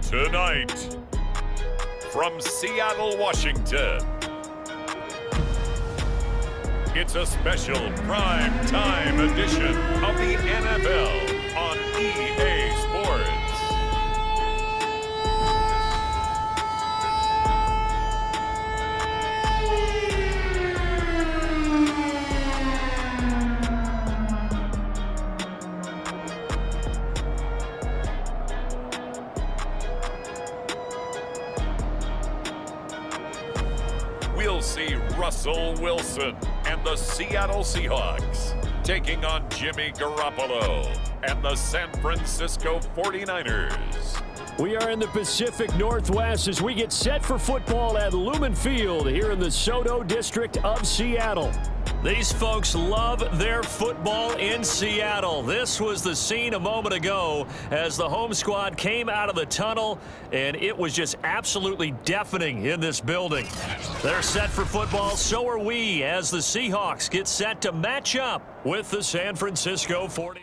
Tonight, from Seattle, Washington, it's a special prime time edition of the NFL on EA Sports. We'll see Russell Wilson and the Seattle Seahawks taking on Jimmy Garoppolo and the San Francisco 49ers. We are in the Pacific Northwest as we get set for football at Lumen Field here in the Soto District of Seattle. These folks love their football in Seattle. This was the scene a moment ago as the home squad came out of the tunnel, and it was just absolutely deafening in this building. They're set for football, so are we, as the Seahawks get set to match up with the San Francisco 49ers.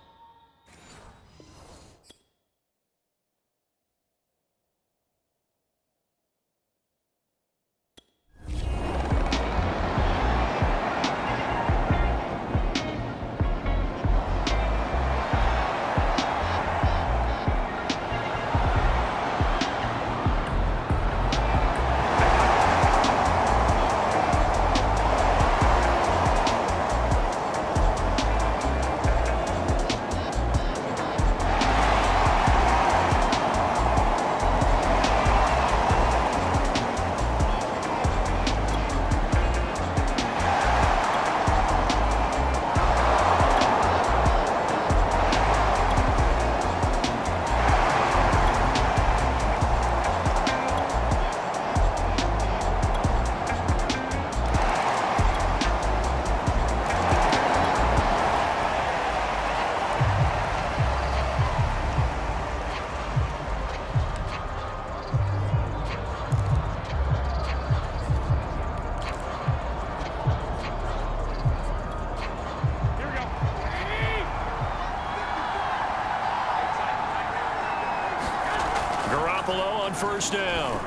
Garoppolo on first down.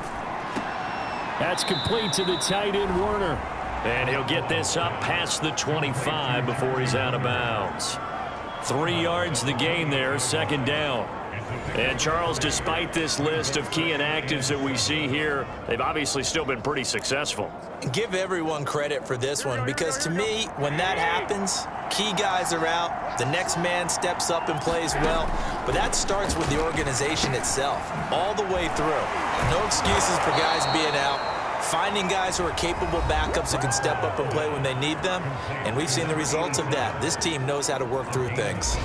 That's complete to the tight end, Warner. And he'll get this up past the 25 before he's out of bounds. 3 yards the gain there, second down. And Charles, despite this list of key inactives that we see here, they've obviously still been pretty successful. Give everyone credit for this one, because to me, when that happens, key guys are out, the next man steps up and plays well, but that starts with the organization itself, all the way through. No excuses for guys being out, finding guys who are capable backups who can step up and play when they need them, and we've seen the results of that. This team knows how to work through things.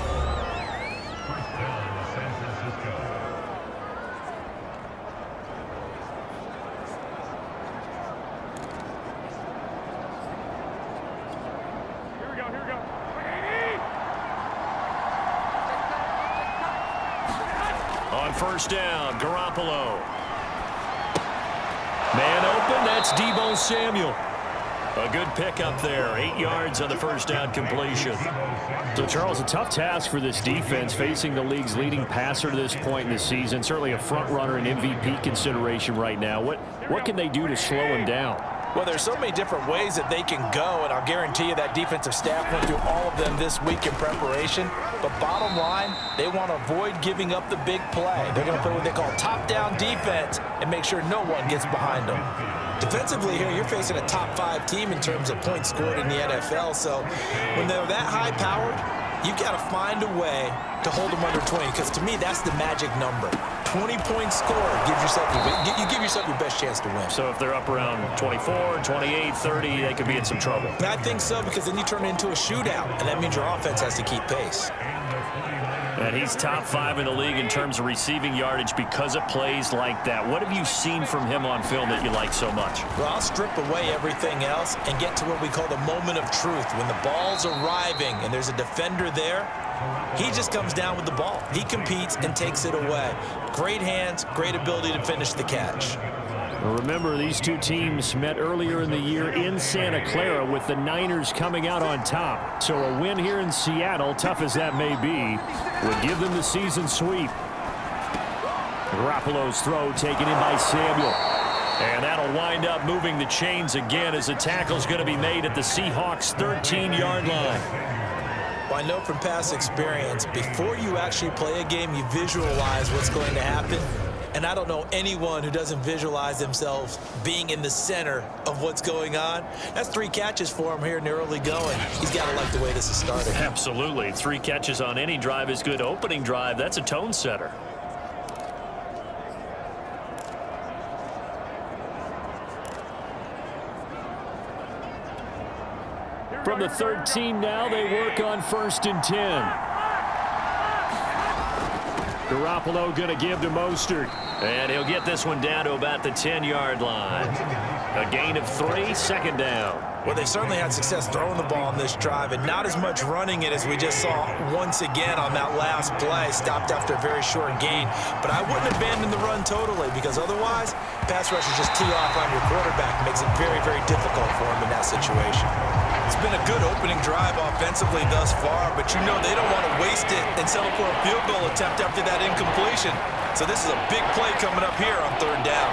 First down, Garoppolo. Man open, that's Deebo Samuel. A good pickup there, 8 yards on the first down completion. So, Charles, a tough task for this defense, facing the league's leading passer to this point in the season. Certainly a front runner in MVP consideration right now. What can they do to slow him down? Well, there's so many different ways that they can go, and I'll guarantee you that defensive staff went through all of them this week in preparation. But bottom line, they want to avoid giving up the big play. They're going to play what they call top-down defense and make sure no one gets behind them. Defensively here, you're facing a top-5 team in terms of points scored in the NFL. So when they're that high-powered, you've got to find a way to hold them under 20, because to me, that's the magic number. 20 points scored, you give yourself your best chance to win. So if they're up around 24, 28, 30, they could be in some trouble. I think so, because then you turn it into a shootout, and that means your offense has to keep pace. And he's top 5 in the league in terms of receiving yardage because of plays like that. What have you seen from him on film that you like so much? Well, I'll strip away everything else and get to what we call the moment of truth. When the ball's arriving and there's a defender there, he just comes down with the ball. He competes and takes it away. Great hands, great ability to finish the catch. Remember, these two teams met earlier in the year in Santa Clara with the Niners coming out on top. So a win here in Seattle, tough as that may be, would give them the season sweep. Garoppolo's throw taken in by Samuel. And that'll wind up moving the chains again as the tackle's going to be made at the Seahawks' 13-yard line. Well, I know from past experience, before you actually play a game, you visualize what's going to happen. And I don't know anyone who doesn't visualize themselves being in the center of what's going on. That's 3 catches for him here in the early going. He's got to like the way this is starting. Absolutely. 3 catches on any drive is good. Opening drive, that's a tone setter. From the 13 now, they work on 1st and 10. Garoppolo going to give to Mostert. And he'll get this one down to about the 10-yard line. A gain of 3, 2nd down. Well, they certainly had success throwing the ball on this drive and not as much running it as we just saw once again on that last play. Stopped after a very short gain. But I wouldn't abandon the run totally because otherwise, pass rushers just tee off on your quarterback. Makes it very, very difficult for him in that situation. It's been a good opening drive offensively thus far, but you know they don't want to waste it and settle for a field goal attempt after that incompletion. So this is a big play coming up here on 3rd down.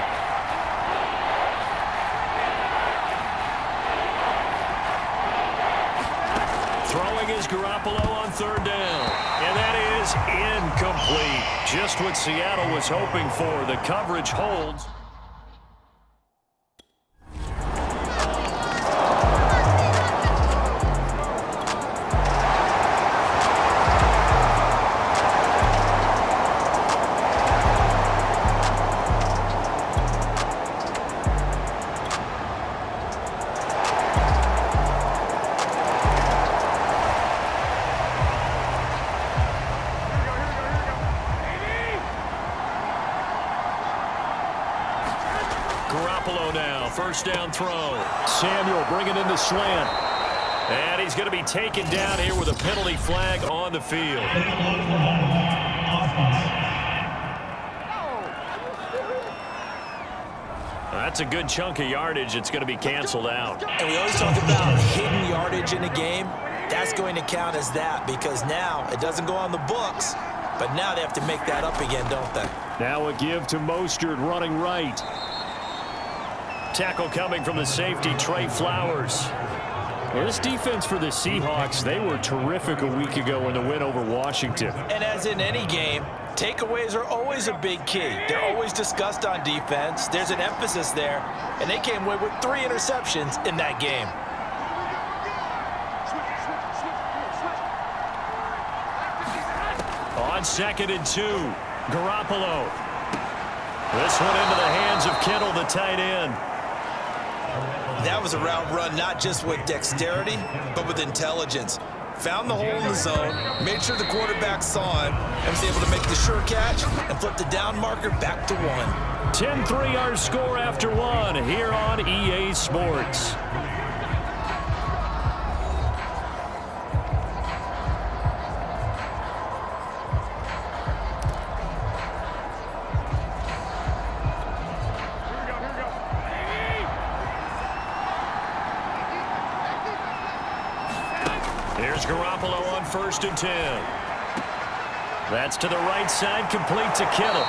Throwing is Garoppolo on 3rd down. And that is incomplete. Just what Seattle was hoping for. The coverage holds. Garoppolo now, 1st down throw. Samuel bringing in the slant. And he's going to be taken down here with a penalty flag on the field. That's a good chunk of yardage. It's going to be canceled out. And we always talk about hidden yardage in a game. That's going to count as that because now it doesn't go on the books, but now they have to make that up again, don't they? Now a give to Mostert running right. Tackle coming from the safety, Trey Flowers. Well, this defense for the Seahawks, they were terrific a week ago in the win over Washington. And as in any game, takeaways are always a big key. They're always discussed on defense. There's an emphasis there, and they came away with 3 interceptions in that game. On 2nd and 2, Garoppolo. This one into the hands of Kittle, the tight end. That was a route run not just with dexterity, but with intelligence. Found the hole in the zone, made sure the quarterback saw him, and was able to make the sure catch and flip the down marker back to 1. 10-3 our score after 1 here on EA Sports. Here's Garoppolo on 1st and 10. That's to the right side, complete to Kittle.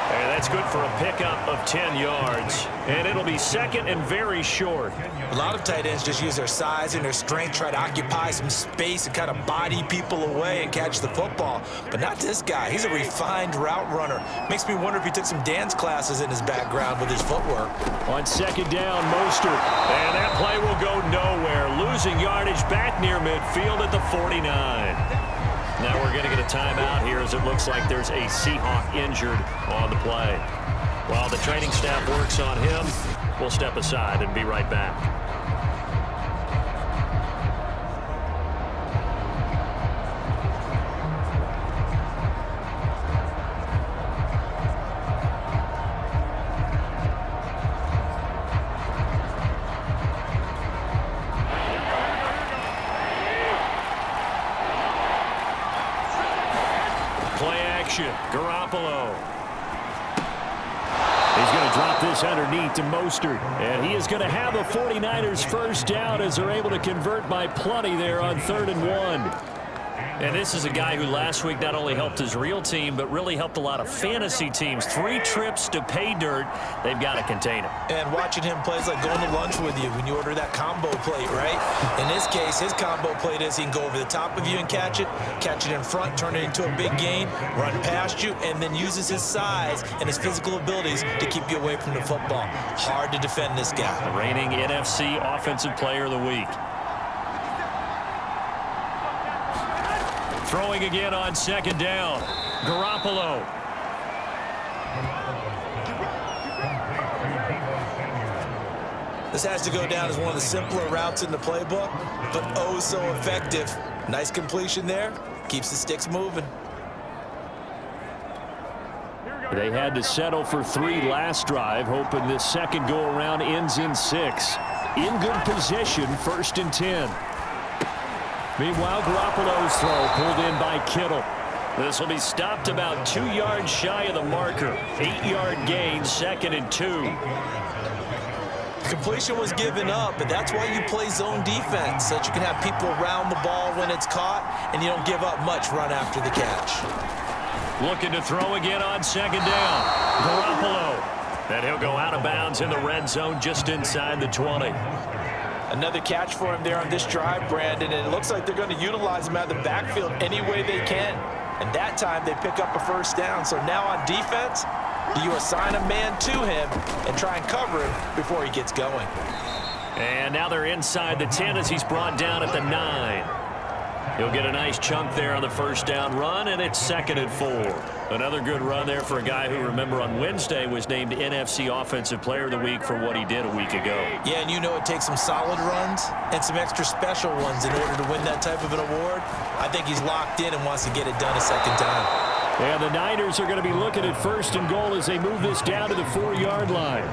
And that's good for a pickup of 10 yards. And it'll be 2nd and very short. A lot of tight ends just use their size and their strength, try to occupy some space and kind of body people away and catch the football. But not this guy. He's a refined route runner. Makes me wonder if he took some dance classes in his background with his footwork. On 2nd down, Mostert. And that play will go nowhere. Losing yardage back near midfield at the 49. Now we're going to get a timeout here as it looks like there's a Seahawk injured on the play. While the training staff works on him, we'll step aside and be right back. Play action, Garoppolo. He's going to drop this underneath to Mostert. And he is going to have a 49ers first down as they're able to convert by plenty there on 3rd and 1. And this is a guy who last week not only helped his real team, but really helped a lot of fantasy teams. 3 trips to pay dirt. They've got to contain him. And watching him play is like going to lunch with you when you order that combo plate, right? In this case, his combo plate is he can go over the top of you and catch it in front, turn it into a big gain, run past you, and then uses his size and his physical abilities to keep you away from the football. Hard to defend this guy. The reigning NFC Offensive Player of the Week. Throwing again on 2nd down. Garoppolo. This has to go down as one of the simpler routes in the playbook, but oh so effective. Nice completion there. Keeps the sticks moving. They had to settle for 3 last drive, hoping this second go-around ends in 6. In good position, 1st and 10. Meanwhile, Garoppolo's throw pulled in by Kittle. This will be stopped about 2 yards shy of the marker. 8-yard gain, 2nd and 2. Completion was given up, but that's why you play zone defense, so that you can have people around the ball when it's caught, and you don't give up much run after the catch. Looking to throw again on 2nd down. Garoppolo. And he'll go out of bounds in the red zone just inside the 20. Another catch for him there on this drive, Brandon, and it looks like they're going to utilize him out of the backfield any way they can. And that time they pick up a 1st down. So now on defense, do you assign a man to him and try and cover him before he gets going? And now they're inside the 10 as he's brought down at the 9. He'll get a nice chunk there on the 1st down run, and it's 2nd and 4. Another good run there for a guy who, remember, on Wednesday was named NFC Offensive Player of the Week for what he did a week ago. Yeah, and you know it takes some solid runs and some extra special ones in order to win that type of an award. I think he's locked in and wants to get it done a 2nd time. And the Niners are going to be looking at 1st and goal as they move this down to the 4-yard line.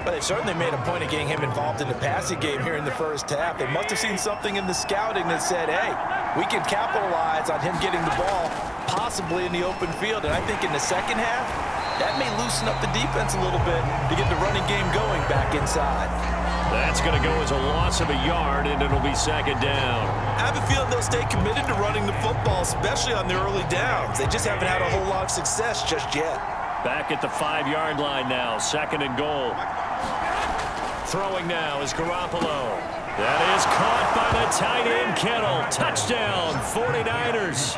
But they certainly made a point of getting him involved in the passing game here in the 1st half. They must have seen something in the scouting that said, hey, we can capitalize on him getting the ball possibly in the open field. And I think in the 2nd half, that may loosen up the defense a little bit to get the running game going back inside. That's going to go as a loss of a yard, and it'll be 2nd down. I have a feeling they'll stay committed to running the football, especially on the early downs. They just haven't had a whole lot of success just yet. Back at the 5-yard line now, 2nd and goal. Throwing now is Garoppolo. That is caught by the tight end, Kittle. Touchdown, 49ers.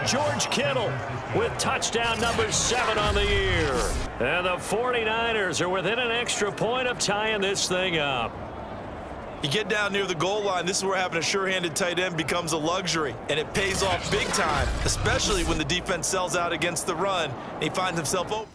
George Kittle with touchdown number 7 on the year. And the 49ers are within an extra point of tying this thing up. You get down near the goal line, this is where having a sure-handed tight end becomes a luxury, and it pays off big time, especially when the defense sells out against the run, and he finds himself open.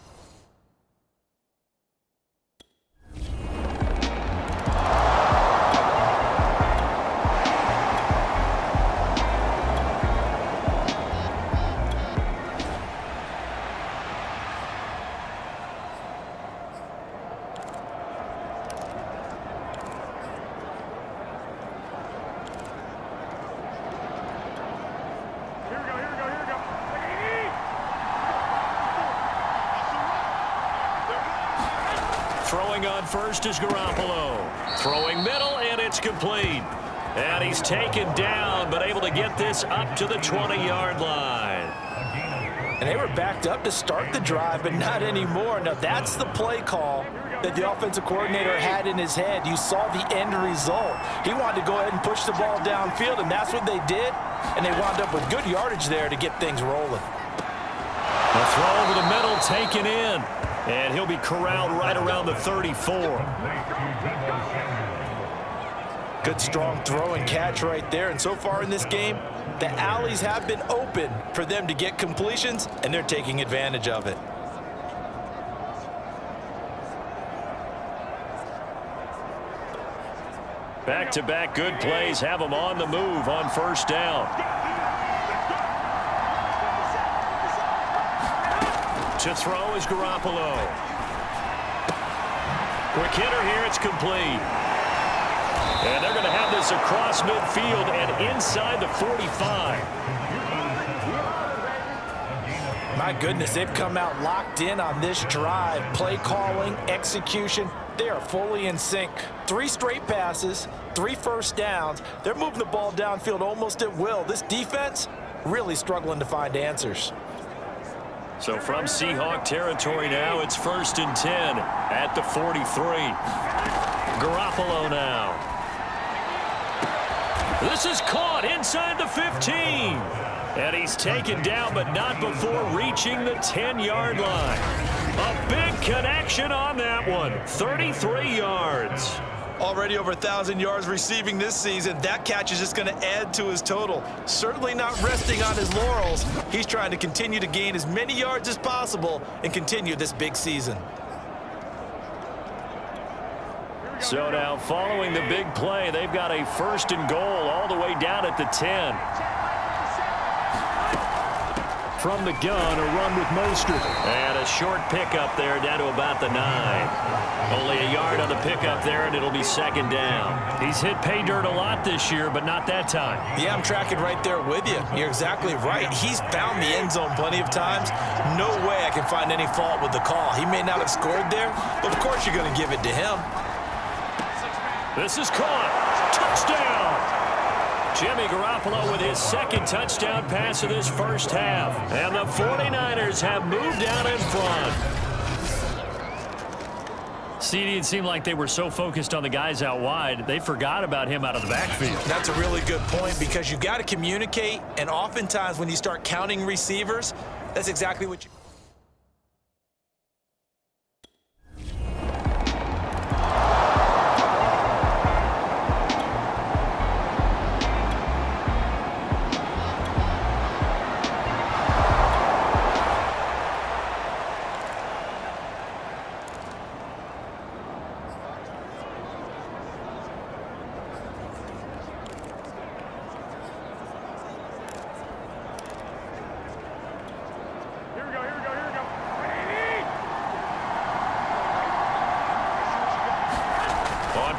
Throwing on first is Garoppolo. Throwing middle, and it's complete. And he's taken down, but able to get this up to the 20-yard line. And they were backed up to start the drive, but not anymore. Now, that's the play call that the offensive coordinator had in his head. You saw the end result. He wanted to go ahead and push the ball downfield, and that's what they did. And they wound up with good yardage there to get things rolling. A throw over the middle taken in. And he'll be corralled right around the 34. Good strong throw and catch right there. And so far in this game, the alleys have been open for them to get completions, and they're taking advantage of it. Back-to-back good plays have them on the move on 1st down. To throw is Garoppolo. Quick hitter here, it's complete. And they're going to have this across midfield and inside the 45. My goodness, they've come out locked in on this drive. Play calling, execution, They are fully in sync. 3 straight passes, 3 first downs. They're moving the ball downfield almost at will. This defense really struggling to find answers. So from Seahawk territory now, it's 1st and 10 at the 43. Garoppolo now. This is caught inside the 15. And he's taken down, but not before reaching the 10-yard line. A big connection on that one. 33 yards. Already over 1,000 yards receiving this season. That catch is just going to add to his total. Certainly not resting on his laurels. He's trying to continue to gain as many yards as possible and continue this big season. So now following the big play, they've got a 1st and goal all the way down at the 10. From the gun, a run with Mostert. And a short pickup there down to about the 9. Only a yard on the pickup there, and it'll be 2nd down. He's hit pay dirt a lot this year, but not that time. Yeah, I'm tracking right there with you. You're exactly right. He's found the end zone plenty of times. No way I can find any fault with the call. He may not have scored there, but of course you're going to give it to him. This is caught. Touchdown! Jimmy Garoppolo with his 2nd touchdown pass of this first half. And the 49ers have moved down in front. CD, it seemed like they were so focused on the guys out wide, they forgot about him out of the backfield. That's a really good point because you got to communicate, and oftentimes when you start counting receivers, that's exactly what you...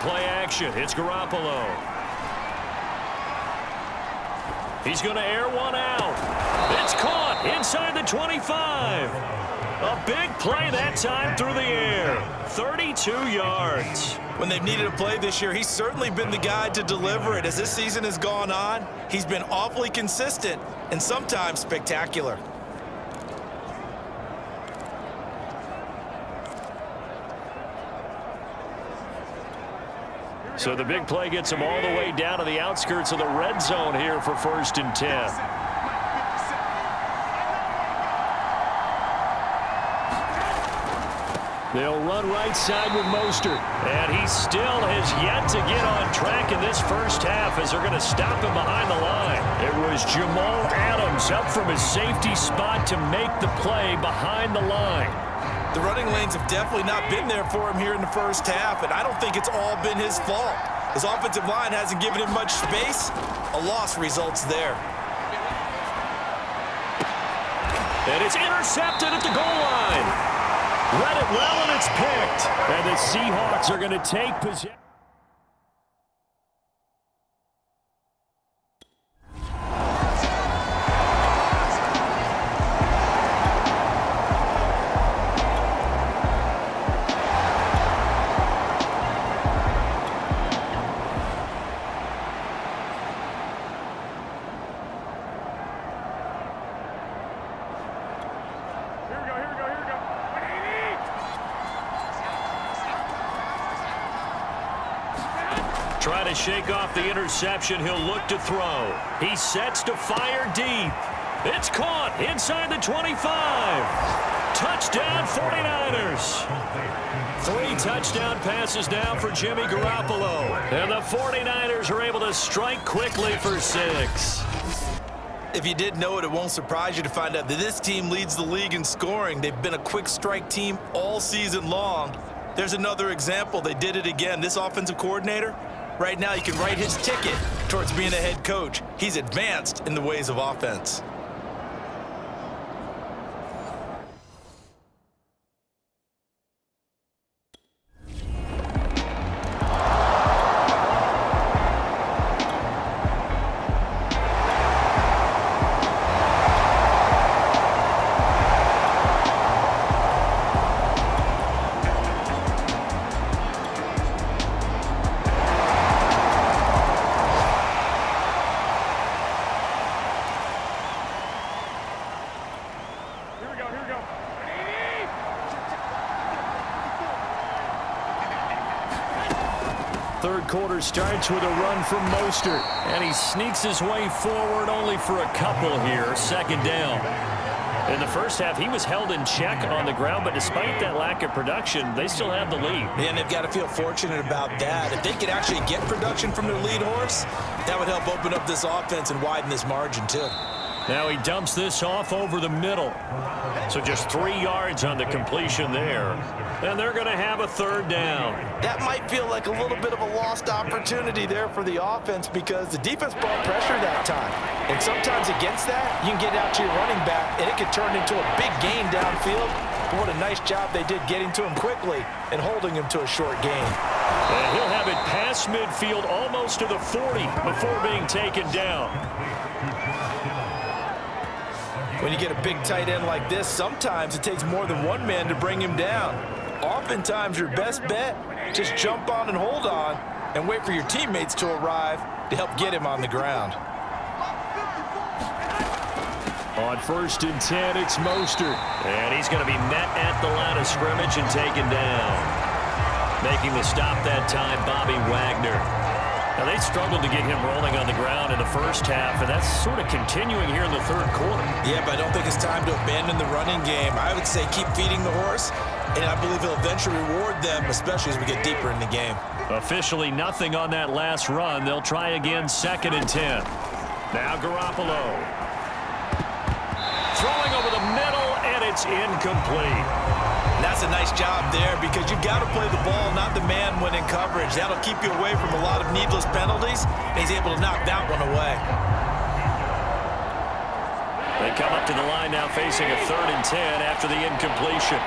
Play action. It's Garoppolo. He's going to air one out. It's caught inside the 25. A big play that time through the air. 32 yards. When they've needed a play this year, he's certainly been the guy to deliver it. As this season has gone on, he's been awfully consistent and sometimes spectacular. So the big play gets him all the way down to the outskirts of the red zone here for 1st and 10. They'll run right side with Mostert. And he still has yet to get on track in this first half as they're going to stop him behind the line. It was Jamal Adams up from his safety spot to make the play behind the line. The running lanes have definitely not been there for him here in the first half, and I don't think it's all been his fault. His offensive line hasn't given him much space. A loss results there. And it's intercepted at the goal line. Read it well, and it's picked. And the Seahawks are going to take possession. Try to shake off the interception. He'll look to throw. He sets to fire deep. It's caught inside the 25. Touchdown 49ers. 3 touchdown passes now for Jimmy Garoppolo. And the 49ers are able to strike quickly for 6. If you did know it, it won't surprise you to find out that this team leads the league in scoring. They've been a quick strike team all season long. There's another example. They did it again. This offensive coordinator, right now, you can write his ticket towards being a head coach. He's advanced in the ways of offense. third quarter starts with a run from Mostert. And he sneaks his way forward only for a couple here. Second down. In the first half, he was held in check on the ground, but despite that lack of production, they still have the lead. And they've got to feel fortunate about that. If they could actually get production from their lead horse, that would help open up this offense and widen this margin, too. Now he dumps this off over the middle. So just 3 yards on the completion there. And they're going to have a third down. That might feel like a little bit of a lost opportunity there for the offense because the defense brought pressure that time. And sometimes against that, you can get out to your running back, and it can turn into a big gain downfield. But what a nice job they did getting to him quickly and holding him to a short gain. And he'll have it past midfield almost to the 40 before being taken down. When you get a big tight end like this, sometimes it takes more than one man to bring him down. Oftentimes, your best bet, just jump on and hold on and wait for your teammates to arrive to help get him on the ground. On 1st and 10, it's Mostert. And he's going to be met at the line of scrimmage and taken down. Making the stop that time, Bobby Wagner. Now, they struggled to get him rolling on the ground in the first half, and that's sort of continuing here in the third quarter. Yeah, but I don't think it's time to abandon the running game. I would say keep feeding the horse, and I believe he'll eventually reward them, especially as we get deeper in the game. Officially nothing on that last run. They'll try again 2nd and 10. Now Garoppolo. Throwing over the middle, and it's incomplete. That's a nice job there because you've got to play the ball, not the man when in coverage. That'll keep you away from a lot of needless penalties, and he's able to knock that one away. They come up to the line now facing a 3rd and 10 after the incompletion.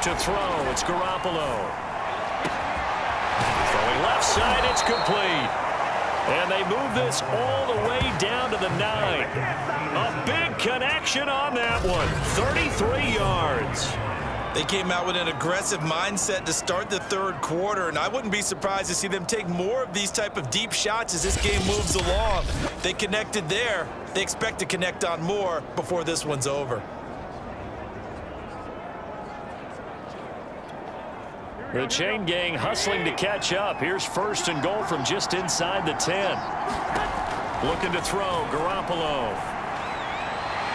To throw, it's Garoppolo. Throwing left side, it's complete. And they move this all the way down to the 9. A big connection on that one. 33 yards. They came out with an aggressive mindset to start the third quarter, and I wouldn't be surprised to see them take more of these type of deep shots as this game moves along. They connected there. They expect to connect on more before this one's over. The chain gang hustling to catch up. Here's 1st and goal from just inside the 10. Looking to throw, Garoppolo.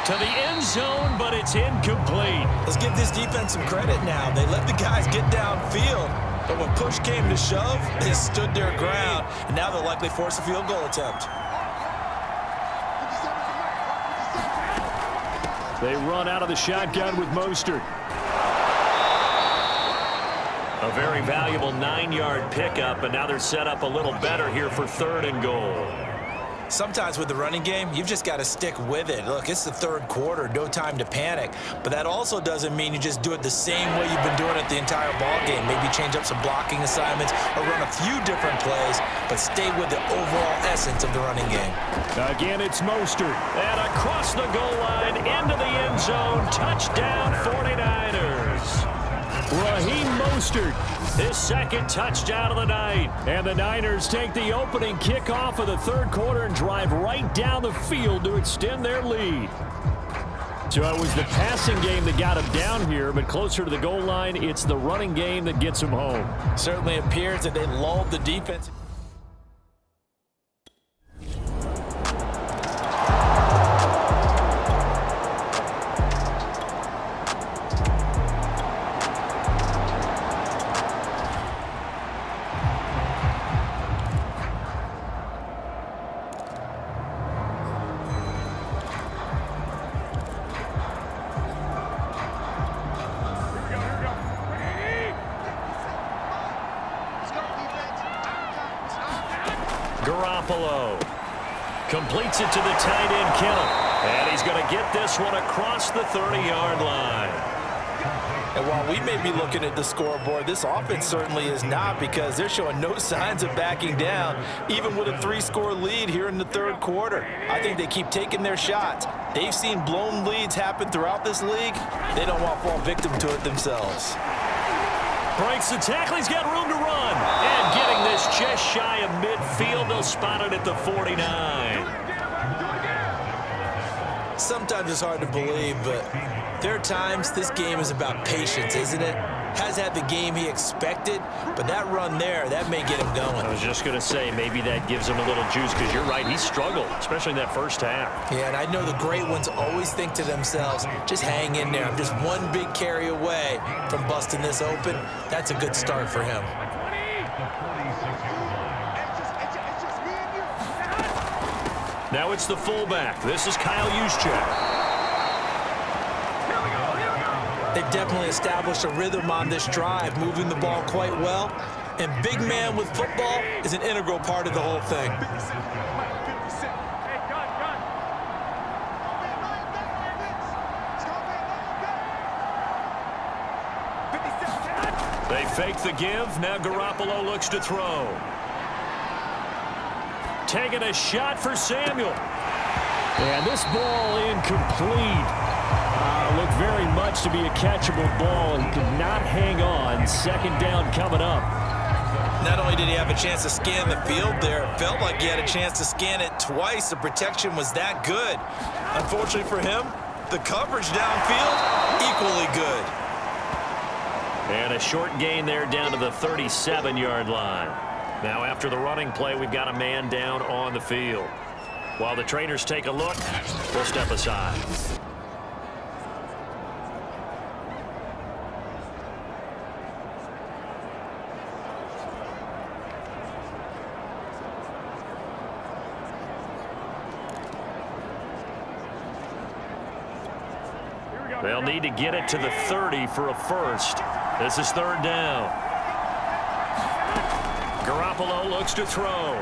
To the end zone, but it's incomplete. Let's give this defense some credit now. They let the guys get downfield, but when push came to shove, they stood their ground, and now they'll likely force a field goal attempt. They run out of the shotgun with Mostert. A very valuable 9-yard pickup, and now they're set up a little better here for 3rd and goal. Sometimes with the running game, you've just got to stick with it. Look, it's the third quarter, no time to panic. But that also doesn't mean you just do it the same way you've been doing it the entire ball game. Maybe change up some blocking assignments or run a few different plays, but stay with the overall essence of the running game. Again, it's Mostert. And across the goal line, into the end zone, touchdown 49ers. Raheem Mostert, his 2nd touchdown of the night. And the Niners take the opening kickoff of the third quarter and drive right down the field to extend their lead. So it was the passing game that got him down here, but closer to the goal line, it's the running game that gets him home. Certainly appears that they lulled the defense. Garoppolo completes it to the tight end, Kittle. And he's going to get this one across the 30-yard line. And while we may be looking at the scoreboard, this offense certainly is not, because they're showing no signs of backing down, even with a 3-score lead here in the third quarter. I think they keep taking their shots. They've seen blown leads happen throughout this league. They don't want to fall victim to it themselves. Breaks the tackle. He's got room to run. And getting this just shy of midfield. They'll spot it at the 49. Sometimes it's hard to believe, but there are times this game is about patience, isn't it? Has had the game he expected, but that run there, that may get him going. I was just going to say, maybe that gives him a little juice, because you're right, he struggled, especially in that first half. Yeah, and I know the great ones always think to themselves, just hang in there. I'm just one big carry away from busting this open. That's a good start for him. Now it's the fullback. This is Kyle Juszczyk. They've definitely established a rhythm on this drive, moving the ball quite well. And big man with football is an integral part of the whole thing. They fake the give. Now Garoppolo looks to throw. Taking a shot for Samuel. And this ball incomplete. Looked very much to be a catchable ball. He could not hang on. Second down coming up. Not only did he have a chance to scan the field there, it felt like he had a chance to scan it twice. The protection was that good. Unfortunately for him, the coverage downfield, equally good. And a short gain there down to the 37-yard line. Now after the running play, we've got a man down on the field. While the trainers take a look, we'll step aside. They'll need to get it to the 30 for a first. This is third down. Garoppolo looks to throw.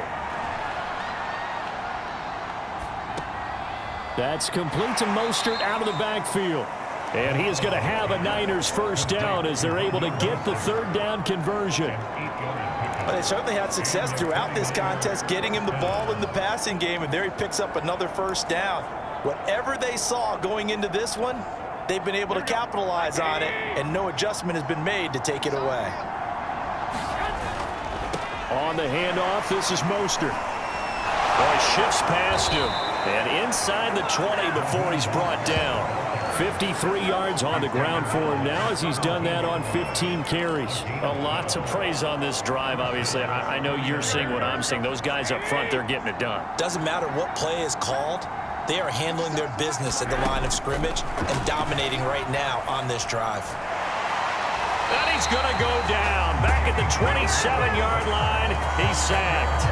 That's complete to Mostert out of the backfield. And he is going to have a Niners first down as they're able to get the third down conversion. Well, they certainly had success throughout this contest, getting him the ball in the passing game, and there he picks up another first down. Whatever they saw going into this one, they've been able to capitalize on it, and no adjustment has been made to take it away. On the handoff, this is Mostert. Boy, shifts past him. And inside the 20 before he's brought down. 53 yards on the ground for him now as he's done that on 15 carries. A lot to praise on this drive, obviously. I know you're seeing what I'm seeing. Those guys up front, they're getting it done. Doesn't matter what play is called. They are handling their business at the line of scrimmage and dominating right now on this drive. And he's going to go down. Back at the 27-yard line, he's sacked.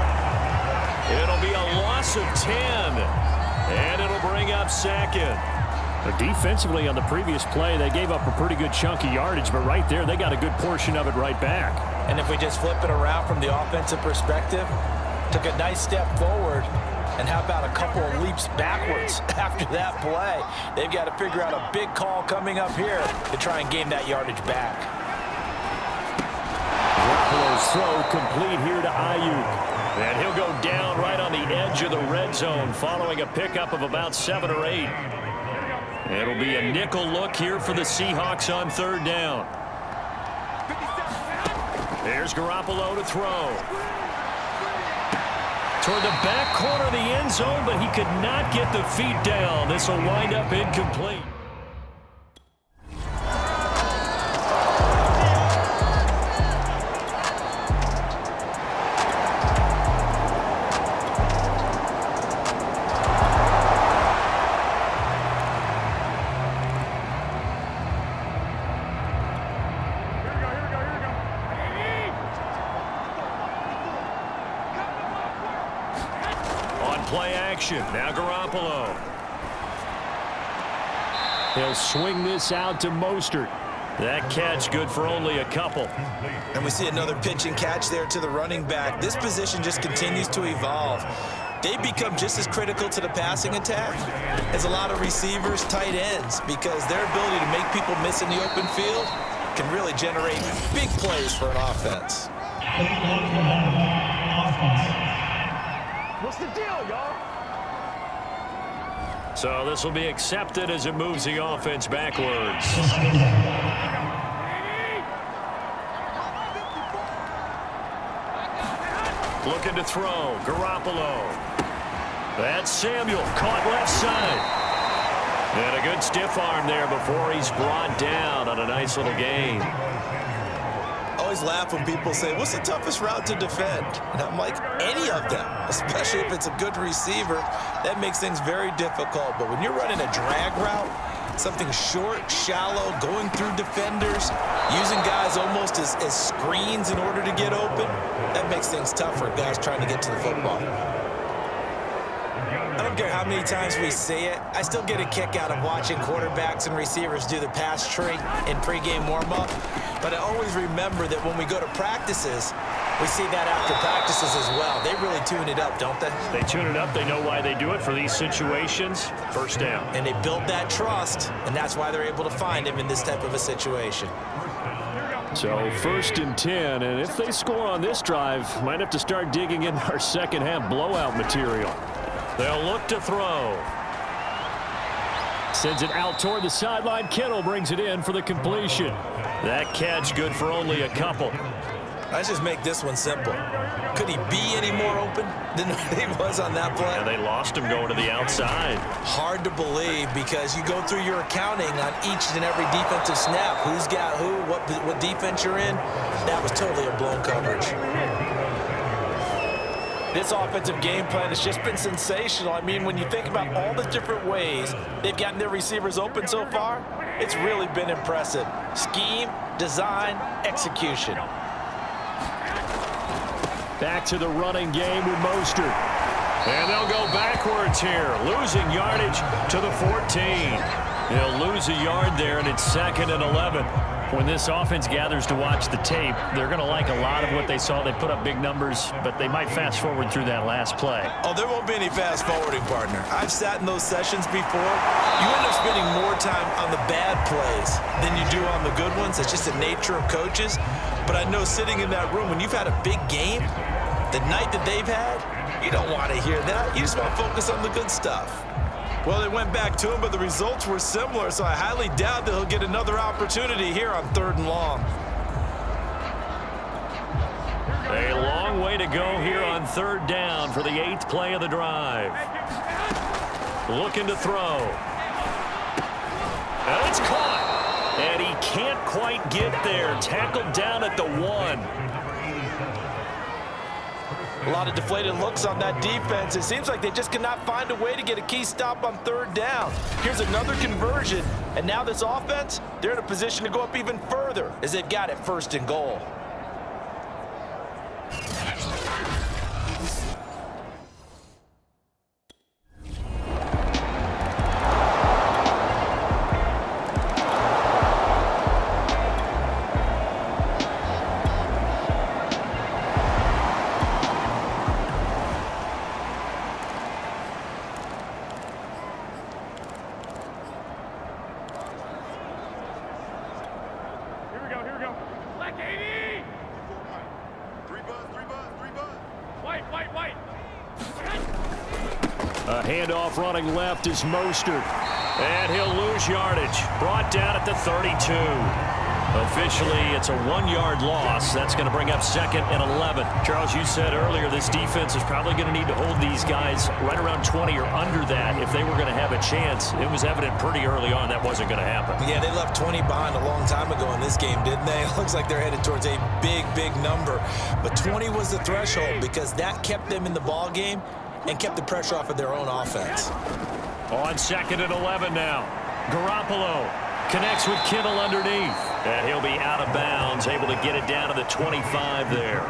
It'll be a loss of 10. And it'll bring up second. Defensively on the previous play, they gave up a pretty good chunk of yardage, but right there, they got a good portion of it right back. And if we just flip it around from the offensive perspective, took a nice step forward, and how about a couple of leaps backwards after that play? They've got to figure out a big call coming up here to try and gain that yardage back. Garoppolo's throw complete here to Ayuk. And he'll go down right on the edge of the red zone following a pickup of about 7 or 8. It'll be a nickel look here for the Seahawks on third down. There's Garoppolo to throw. Toward the back corner of the end zone, but he could not get the feet down. This will wind up incomplete. Play action. Now Garoppolo. He'll swing this out to Mostert. That catch good for only a couple. And we see another pitch and catch there to the running back. This position just continues to evolve. They become just as critical to the passing attack as a lot of receivers, tight ends, because their ability to make people miss in the open field can really generate big plays for an offense. What's the deal, y'all? So this will be accepted as it moves the offense backwards. Looking to throw. Garoppolo. That's Samuel. Caught left side. And a good stiff arm there before he's brought down on a nice little gain. I always laugh when people say, what's the toughest route to defend? And I'm like, any of them, especially if it's a good receiver. That makes things very difficult. But when you're running a drag route, something short, shallow, going through defenders, using guys almost as screens in order to get open, that makes things tough for guys trying to get to the football. I don't care how many times we say it, I still get a kick out of watching quarterbacks and receivers do the pass tree in pregame warm-up. But I always remember that when we go to practices, we see that after practices as well. They really tune it up, don't they? They tune it up. They know why they do it for these situations. First down. And they build that trust, and that's why they're able to find him in this type of a situation. So 1st and 10, and if they score on this drive, might have to start digging in our second half blowout material. They'll look to throw. Sends it out toward the sideline. Kittle brings it in for the completion. That catch good for only a couple. Let's just make this one simple. Could he be any more open than he was on that play? And they lost him going to the outside. Hard to believe because you go through your accounting on each and every defensive snap. Who's got who, what defense you're in. That was totally a blown coverage. This offensive game plan has just been sensational. I mean, when you think about all the different ways they've gotten their receivers open so far, it's really been impressive. Scheme, design, execution. Back to the running game with Mostert. And they'll go backwards here, losing yardage to the 14. They'll lose a yard there, and it's 2nd and 11. When this offense gathers to watch the tape, they're going to like a lot of what they saw. They put up big numbers, but they might fast forward through that last play. Oh, there won't be any fast forwarding, partner. I've sat in those sessions before. You end up spending more time on the bad plays than you do on the good ones. It's just the nature of coaches. But I know sitting in that room, when you've had a big game, the night that they've had, you don't want to hear that. You just want to focus on the good stuff. Well, they went back to him, but the results were similar, so I highly doubt that he'll get another opportunity here on 3rd and long. A long way to go here on 3rd down for the 8th play of the drive. Looking to throw. And it's caught. And he can't quite get there. Tackled down at the 1. A lot of deflated looks on that defense. It seems like they just cannot find a way to get a key stop on 3rd down. Here's another conversion, and now this offense, they're in a position to go up even further as they've got it 1st and goal. A handoff running left is Mostert. And he'll lose yardage. Brought down at the 32. Officially, it's a 1-yard loss. That's going to bring up 2nd and 11. Charles, you said earlier this defense is probably going to need to hold these guys right around 20 or under that if they were going to have a chance. It was evident pretty early on that wasn't going to happen. Yeah, they left 20 behind a long time ago in this game, didn't they? It looks like they're headed towards a big, big number. But 20 was the threshold because that kept them in the ball game and kept the pressure off of their own offense. On 2nd and 11 now. Garoppolo connects with Kittle underneath. And he'll be out of bounds, able to get it down to the 25 there.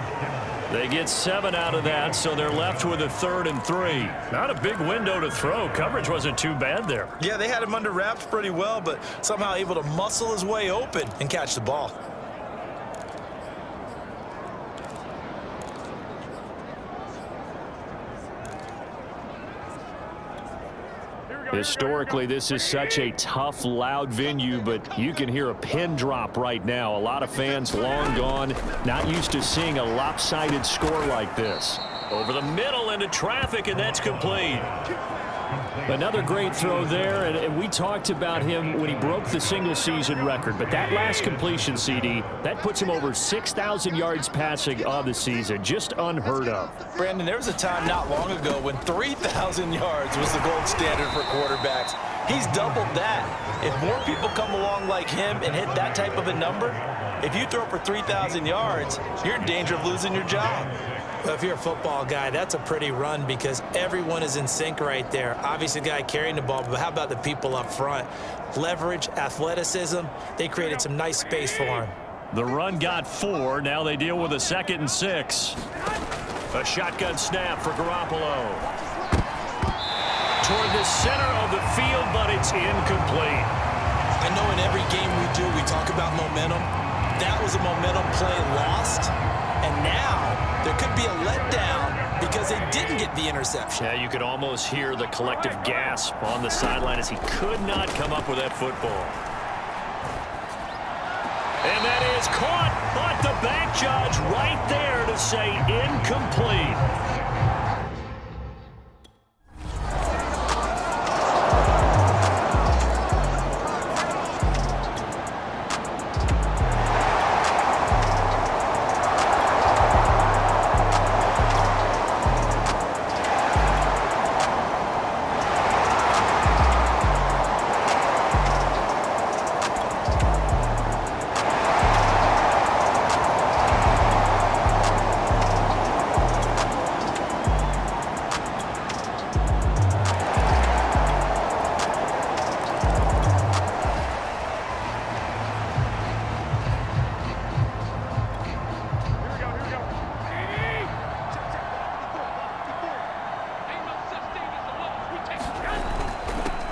They get 7 out of that, so they're left with a 3rd and 3. Not a big window to throw. Coverage wasn't too bad there. Yeah, they had him under wraps pretty well, but somehow able to muscle his way open and catch the ball. Historically, this is such a tough, loud venue, but you can hear a pin drop right now. A lot of fans long gone, not used to seeing a lopsided score like this. Over the middle into traffic, and that's complete. Another great throw there, and we talked about him when he broke the single-season record. But that last completion, CD, that puts him over 6,000 yards passing on the season. Just unheard of. Brandon, there was a time not long ago when 3,000 yards was the gold standard for quarterbacks. He's doubled that. If more people come along like him and hit that type of a number, if you throw for 3,000 yards, you're in danger of losing your job. Well, if you're a football guy, that's a pretty run because everyone is in sync right there. Obviously, the guy carrying the ball, but how about the people up front? Leverage, athleticism, they created some nice space for him. The run got 4. Now they deal with a 2nd and 6. A shotgun snap for Garoppolo. Toward the center of the field, but it's incomplete. I know in every game we do, we talk about momentum. That was a momentum play lost, and now there could be a letdown because they didn't get the interception. Yeah, you could almost hear the collective gasp on the sideline as he could not come up with that football. And that is caught, but the back judge right there to say incomplete.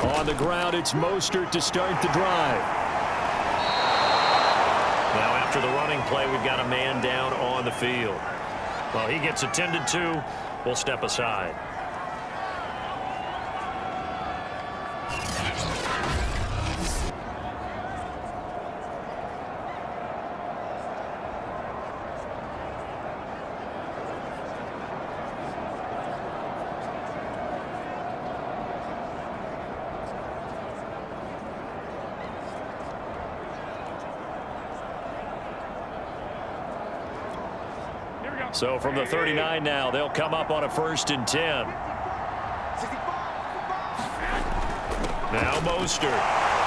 On the ground, it's Mostert to start the drive. Now, after the running play, we've got a man down on the field. Well, he gets attended to. We'll step aside. So from the 39 now, they'll come up on a 1st and 10. Now Mostert.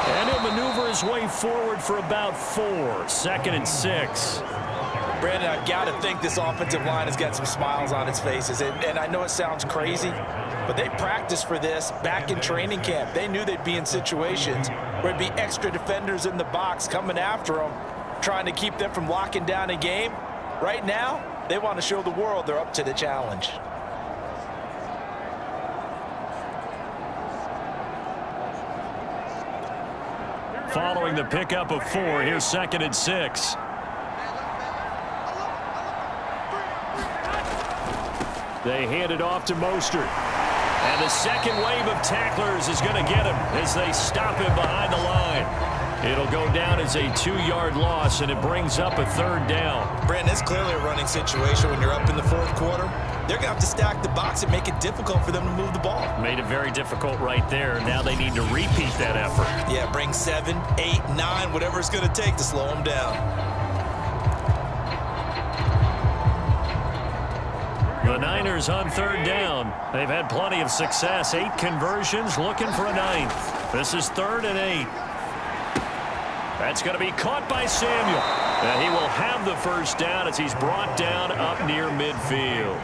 And he'll maneuver his way forward for about 4. 2nd and 6. Brandon, I've got to think this offensive line has got some smiles on its faces. And I know it sounds crazy, but they practiced for this back in training camp. They knew they'd be in situations where it'd be extra defenders in the box coming after them, trying to keep them from locking down a game. Right now, they want to show the world they're up to the challenge. Following the pickup of 4, here's 2nd and 6. They hand it off to Mostert. And the second wave of tacklers is going to get him as they stop him behind the line. It'll go down as a 2-yard loss, and it brings up a 3rd down. Brandon, it's clearly a running situation when you're up in the 4th quarter. They're going to have to stack the box and make it difficult for them to move the ball. Made it very difficult right there. Now they need to repeat that effort. Yeah, bring 7, 8, 9, whatever it's going to take to slow them down. The Niners on 3rd down. They've had plenty of success. 8 conversions, looking for a 9th. This is 3rd and 8. That's going to be caught by Samuel. And he will have the 1st down as he's brought down up near midfield.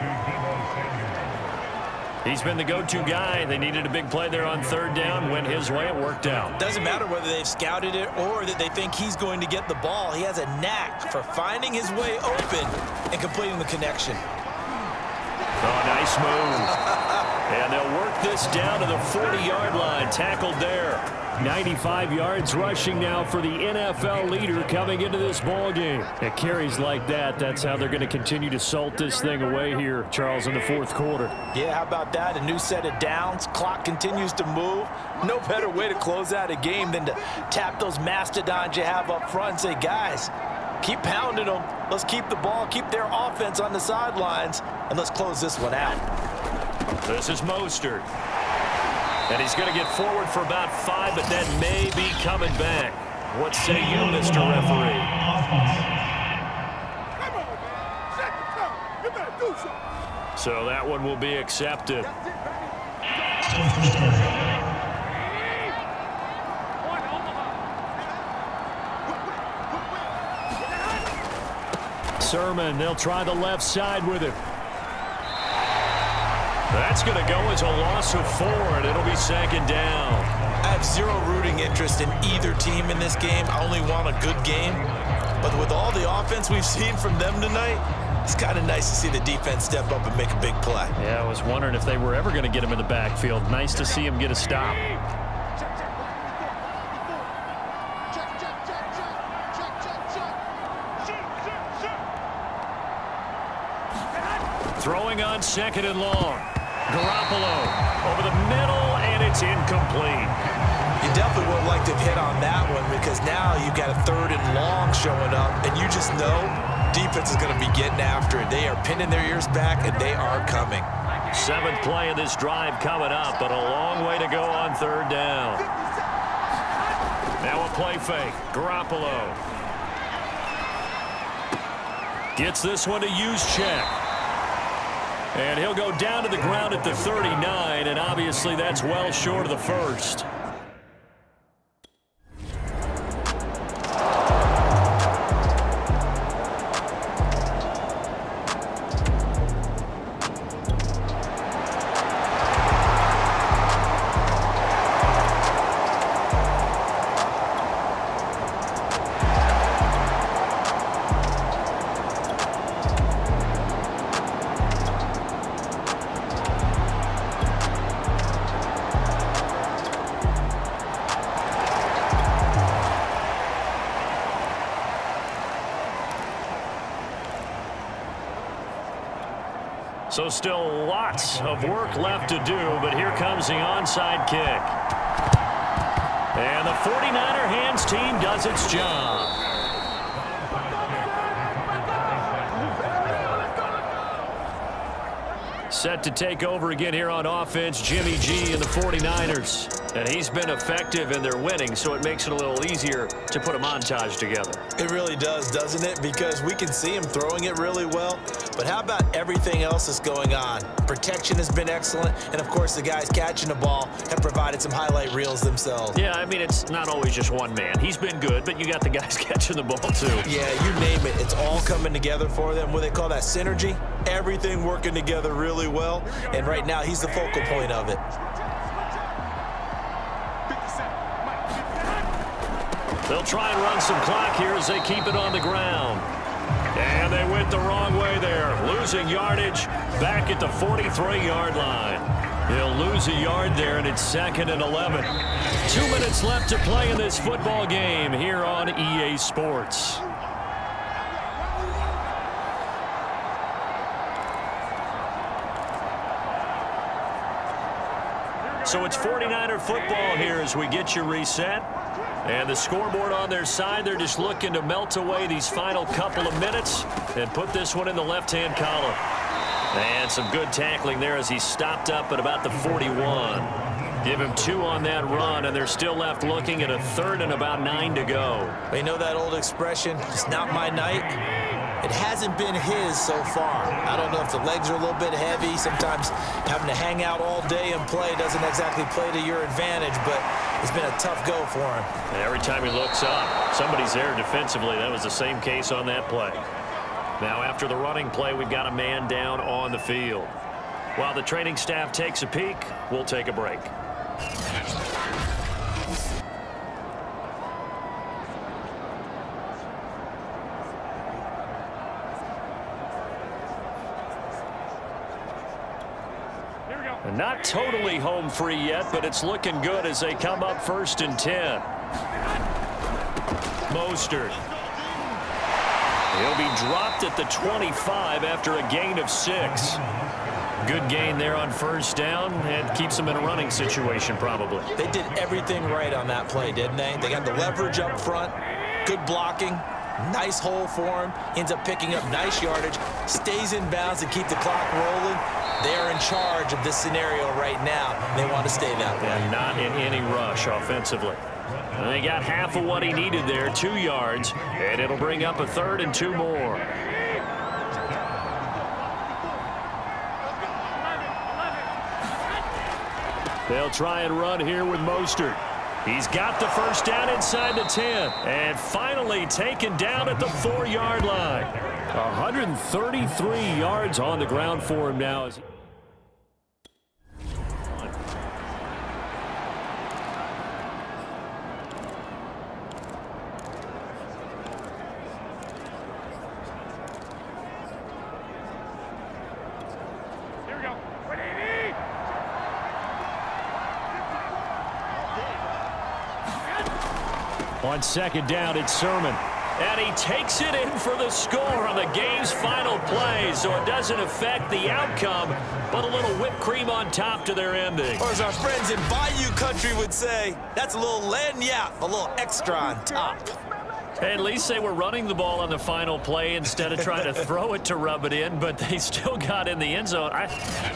He's been the go-to guy. They needed a big play there on 3rd down. Went his way. It worked out. Doesn't matter whether they've scouted it or that they think he's going to get the ball. He has a knack for finding his way open and completing the connection. Oh, nice move. And they'll work this down to the 40-yard line. Tackled there. 95 yards rushing now for the NFL leader coming into this ball game. At carries like that, that's how they're going to continue to salt this thing away here, Charles, in the 4th quarter. Yeah, how about that? A new set of downs. Clock continues to move. No better way to close out a game than to tap those mastodons you have up front and say, guys, keep pounding them. Let's keep the ball, keep their offense on the sidelines, and let's close this one out. This is Mostert. And he's going to get forward for about 5, but that may be coming back. What say you, Mr. Referee? So that one will be accepted. Sermon. They'll try the left side with him. That's going to go as a loss of 4, and it'll be 2nd down. I have zero rooting interest in either team in this game. I only want a good game. But with all the offense we've seen from them tonight, it's kind of nice to see the defense step up and make a big play. Yeah, I was wondering if they were ever going to get him in the backfield. Nice to see him get a stop. Throwing on 2nd and long. Garoppolo over the middle, and it's incomplete. You definitely would like to have hit on that one because now you've got a 3rd and long showing up, and you just know defense is going to be getting after it. They are pinning their ears back, and they are coming. 7th play of this drive coming up, but a long way to go on 3rd down. Now a play fake. Garoppolo gets this one to Juszczyk. And he'll go down to the ground at the 39, and obviously that's well short of the first. So still lots of work left to do, but here comes the onside kick. And the 49er hands team does its job. Set to take over again here on offense, Jimmy G and the 49ers. And he's been effective in their winning, so it makes it a little easier to put a montage together. It really does, doesn't it? Because we can see him throwing it really well. But how about everything else that's going on? Protection has been excellent. And, of course, the guys catching the ball have provided some highlight reels themselves. Yeah, I mean, it's not always just one man. He's been good, but you got the guys catching the ball, too. Yeah, you name it. It's all coming together for them. What they call that synergy. Everything working together really well. And right now, he's the focal point of it. They'll try and run some clock here as they keep it on the ground. And they went the wrong way there. Losing yardage back at the 43-yard line. He'll lose a yard there, and it's 2nd and 11. 2 minutes left to play in this football game here on EA Sports. So it's 49er football here as we get you reset. And the scoreboard on their side, they're just looking to melt away these final couple of minutes and put this one in the left-hand column. And some good tackling there as he stopped up at about the 41. Give him 2 on that run, and they're still left looking at a 3rd and about 9 to go. You know that old expression, it's not my night? It hasn't been his so far. I don't know if the legs are a little bit heavy. Sometimes having to hang out all day and play doesn't exactly play to your advantage, but it's been a tough go for him. And every time he looks up, somebody's there defensively. That was the same case on that play. Now after the running play, we've got a man down on the field. While the training staff takes a peek, we'll take a break. And not totally home free yet, but it's looking good as they come up 1st and 10. Mostert. He'll be dropped at the 25 after a gain of 6. Good gain there on 1st down and keeps them in a running situation probably. They did everything right on that play, didn't they? They got the leverage up front, good blocking, nice hole for him, ends up picking up nice yardage, stays in bounds to keep the clock rolling. They are in charge of this scenario right now. They want to stay that way. And not in any rush offensively. And they got half of what he needed there, 2 yards, and it'll bring up a 3rd and 2 more. They'll try and run here with Mostert. He's got the first down inside the 10. And finally taken down at the 4-yard line. 133 yards on the ground for him now. On second down, it's Sermon. And he takes it in for the score on the game's final play, so it doesn't affect the outcome, but a little whipped cream on top to their ending. Or as our friends in Bayou Country would say, that's a little lagniappe, a little extra on top. At least they were running the ball on the final play instead of trying to throw it to rub it in, but they still got in the end zone. I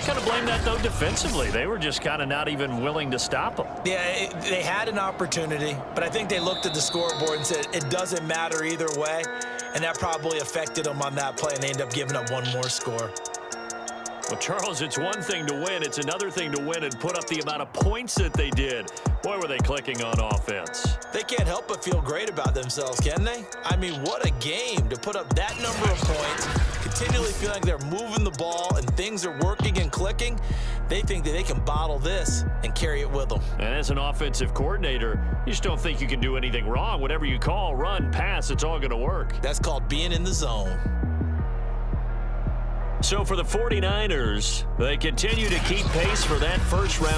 kind of blame that, though, defensively. They were just kind of not even willing to stop them. Yeah, they had an opportunity, but I think they looked at the scoreboard and said it doesn't matter either way, and that probably affected them on that play, and they ended up giving up one more score. Well, Charles, it's one thing to win. It's another thing to win and put up the amount of points that they did. Boy, were they clicking on offense. They can't help but feel great about themselves, can they? I mean, what a game to put up that number of points, continually feeling like they're moving the ball and things are working and clicking. They think that they can bottle this and carry it with them. And as an offensive coordinator, you just don't think you can do anything wrong. Whatever you call, run, pass, it's all going to work. That's called being in the zone. So for the 49ers, they continue to keep pace for that first round.